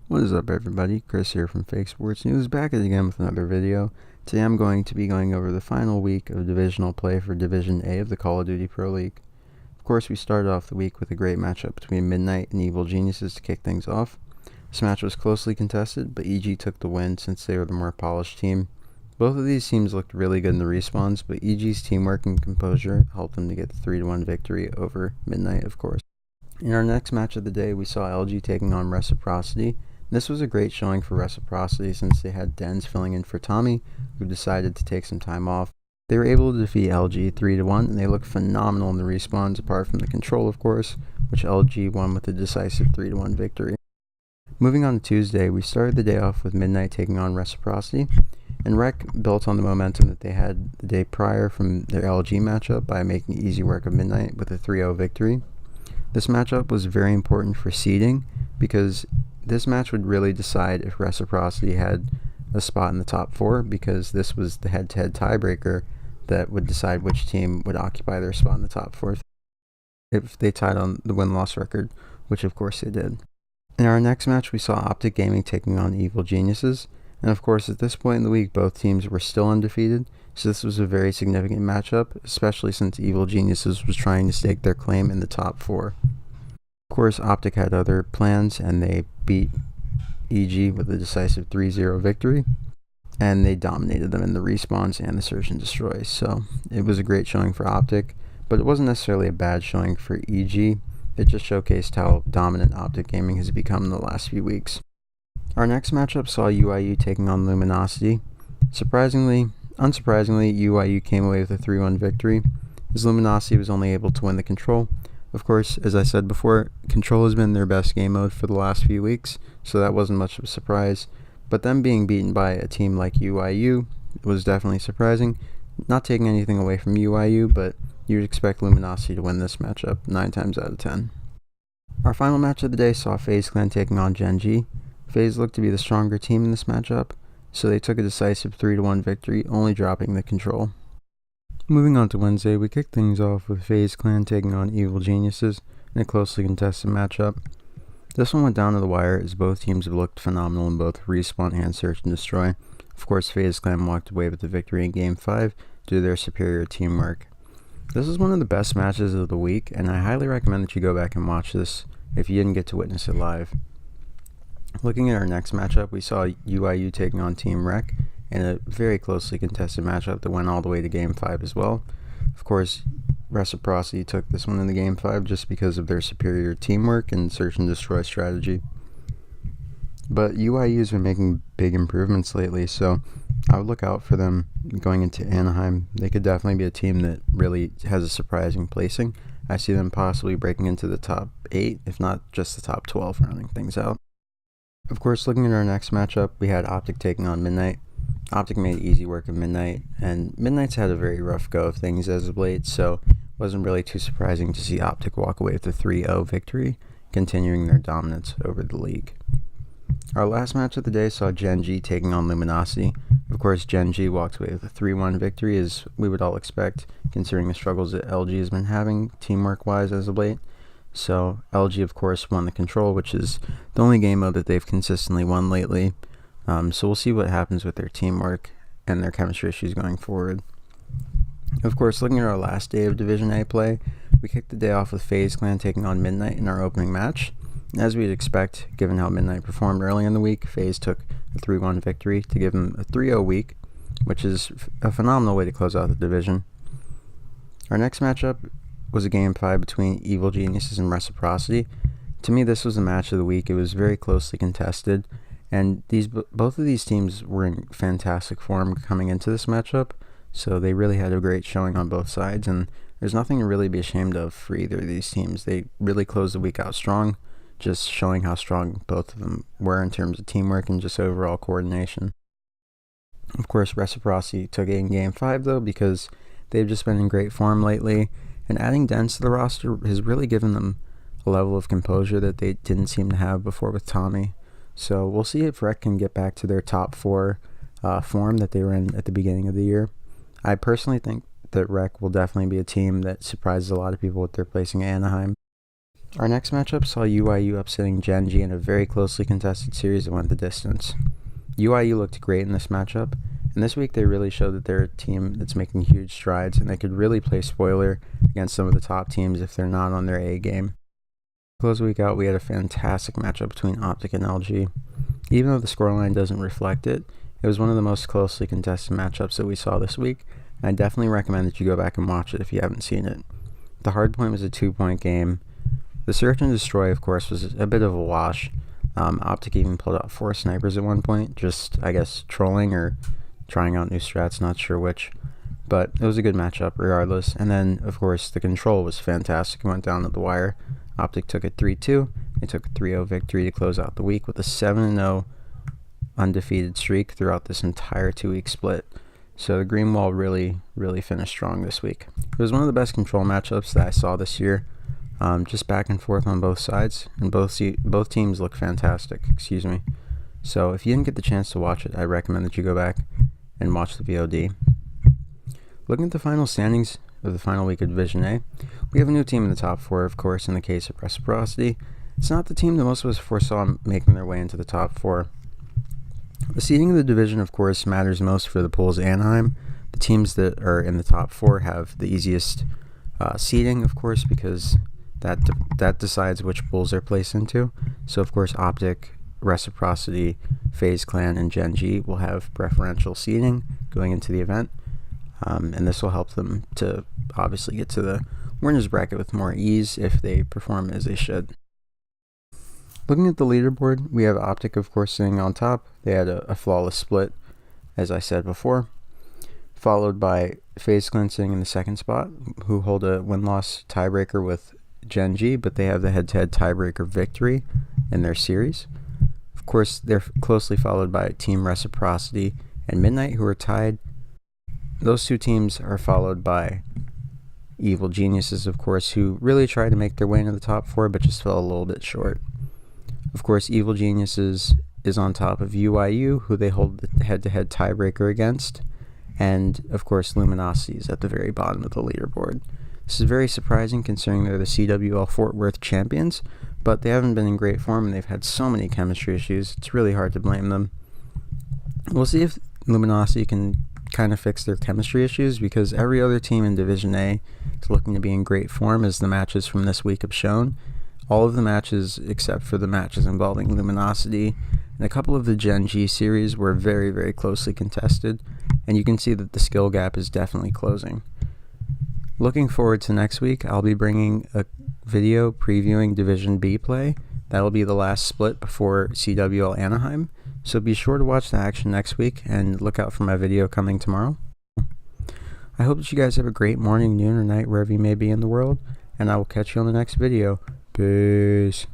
What is up, everybody? Chris here from Fake Sports News, back again with another video. Today I'm going to be going over the final week of divisional play for Division A of the Call of Duty Pro League. Of course, we started off the week with a great matchup between Midnight and Evil Geniuses to kick things off. This match was closely contested, but EG took the win since they were the more polished team. Both of these teams looked really good in the respawns, but EG's teamwork and composure helped them to get the 3-1 victory over Midnight, of course. In our next match of the day, we saw LG taking on Reciprocity. This was a great showing for Reciprocity since they had Dens filling in for Tommy, who decided to take some time off. They were able to defeat LG 3-1, and they looked phenomenal in the respawns, apart from the control, of course, which LG won with a decisive 3-1 victory. Moving on to Tuesday, we started the day off with Midnight taking on Reciprocity, and Rec built on the momentum that they had the day prior from their LG matchup by making easy work of Midnight with a 3-0 victory. This matchup was very important for seeding because this match would really decide if Reciprocity had a spot in the top 4, because this was the head-to-head tiebreaker that would decide which team would occupy their spot in the top 4 if they tied on the win-loss record, which of course they did. In our next match, we saw Optic Gaming taking on Evil Geniuses, and of course at this point in the week both teams were still undefeated, so this was a very significant matchup, especially since Evil Geniuses was trying to stake their claim in the top 4. Of course, Optic had other plans, and they beat EG with a decisive 3-0 victory, and they dominated them in the respawns and the search and destroy, so it was a great showing for Optic, but it wasn't necessarily a bad showing for EG. It just showcased how dominant Optic Gaming has become in the last few weeks. Our next matchup saw UIU taking on Luminosity. Unsurprisingly, UIU came away with a 3-1 victory, as Luminosity was only able to win the control. Of course, as I said before, control has been their best game mode for the last few weeks, so that wasn't much of a surprise. But them being beaten by a team like UIU was definitely surprising. Not taking anything away from UIU, but you'd expect Luminosity to win this matchup 9 times out of 10. Our final match of the day saw FaZe Clan taking on Gen.G. FaZe looked to be the stronger team in this matchup, so they took a decisive 3-1 victory, only dropping the control. Moving on to Wednesday, we kicked things off with FaZe Clan taking on Evil Geniuses in a closely contested matchup. This one went down to the wire as both teams have looked phenomenal in both respawn and search and destroy. Of course, FaZe Clan walked away with the victory in Game 5 due to their superior teamwork. This is one of the best matches of the week, and I highly recommend that you go back and watch this if you didn't get to witness it live. Looking at our next matchup, we saw UIU taking on Team Rec in a very closely contested matchup that went all the way to Game 5 as well. Of course, Reciprocity took this one in the Game 5 just because of their superior teamwork and search and destroy strategy. But UIU's been making big improvements lately, so I would look out for them going into Anaheim. They could definitely be a team that really has a surprising placing. I see them possibly breaking into the top 8, if not just the top 12, rounding things out. Of course, looking at our next matchup, we had Optic taking on Midnight. Optic made easy work of Midnight, and Midnight's had a very rough go of things as of late, so it wasn't really too surprising to see Optic walk away with a 3-0 victory, continuing their dominance over the league. Our last match of the day saw Gen.G taking on Luminosity. Of course, Gen.G walked away with a 3-1 victory, as we would all expect, considering the struggles that LG has been having teamwork-wise as of late. So LG, of course, won the control, which is the only game mode that they've consistently won lately. So we'll see what happens with their teamwork and their chemistry issues going forward. Of course, looking at our last day of Division A play, we kicked the day off with FaZe Clan taking on Midnight in our opening match. As we'd expect, given how Midnight performed early in the week, FaZe took a 3-1 victory to give them a 3-0 week, which is a phenomenal way to close out the division. Our next matchup was a Game 5 between Evil Geniuses and Reciprocity. To me, this was the match of the week. It was very closely contested, and both of these teams were in fantastic form coming into this matchup, so they really had a great showing on both sides, and there's nothing to really be ashamed of for either of these teams. They really closed the week out strong, just showing how strong both of them were in terms of teamwork and just overall coordination. Of course, Reciprocity took it in Game 5, though, because they've just been in great form lately, and adding Dens to the roster has really given them a level of composure that they didn't seem to have before with Tommy. So we'll see if Rec can get back to their top 4 form that they were in at the beginning of the year. I personally think that Rec will definitely be a team that surprises a lot of people with their placing at Anaheim. Our next matchup saw UIU upsetting Gen.G in a very closely contested series that went the distance. UIU looked great in this matchup, and this week they really showed that they're a team that's making huge strides and they could really play spoiler against some of the top teams if they're not on their A game. To close the week out, we had a fantastic matchup between Optic and LG. Even though the scoreline doesn't reflect it, it was one of the most closely contested matchups that we saw this week, and I definitely recommend that you go back and watch it if you haven't seen it. The hard point was a 2-point game. The Search and Destroy, of course, was a bit of a wash. Optic even pulled out 4 snipers at one point, just, I guess, trolling or trying out new strats, not sure which. But it was a good matchup regardless. And then, of course, the control was fantastic. It went down to the wire. Optic took a 3-2. They took a 3-0 victory to close out the week with a 7-0 undefeated streak throughout this entire 2-week split. So the Green Wall really finished strong this week. It was one of the best control matchups that I saw this year. Just back and forth on both sides, and both teams look fantastic. So if you didn't get the chance to watch it, I recommend that you go back and watch the VOD. Looking at the final standings of the final week of Division A, we have a new team in the top 4, of course, in the case of Reciprocity. It's not the team that most of us foresaw making their way into the top 4. The seeding of the division, of course, matters most for the pools Anaheim. The teams that are in the top 4 have the easiest seeding, of course, because that decides which pools they're placed into. So, of course, Optic, Reciprocity, FaZe Clan, and Gen.G will have preferential seeding going into the event. And this will help them to obviously get to the winners bracket with more ease if they perform as they should. Looking at the leaderboard, we have Optic, of course, sitting on top. They had a flawless split, as I said before, followed by FaZe Clan sitting in the second spot, who hold a win-loss tiebreaker with Gen.G, but they have the head-to-head tiebreaker victory in their series. Of course, they're closely followed by Team Reciprocity and Midnight, who are tied. Those two teams are followed by Evil Geniuses, of course, who really tried to make their way into the top 4, but just fell a little bit short. Of course, Evil Geniuses is on top of UIU, who they hold the head-to-head tiebreaker against, and, of course, Luminosity is at the very bottom of the leaderboard. This is very surprising considering they're the CWL Fort Worth champions, but they haven't been in great form and they've had so many chemistry issues. It's really hard to blame them. We'll see if Luminosity can kind of fix their chemistry issues, because every other team in Division A is looking to be in great form, as the matches from this week have shown. All of the matches, except for the matches involving Luminosity and a couple of the Gen.G series, were very closely contested, and you can see that the skill gap is definitely closing. Looking forward to next week, I'll be bringing a video previewing Division B play. That'll be the last split before CWL Anaheim, so be sure to watch the action next week and look out for my video coming tomorrow. I hope that you guys have a great morning, noon, or night wherever you may be in the world, and I will catch you on the next video. Peace.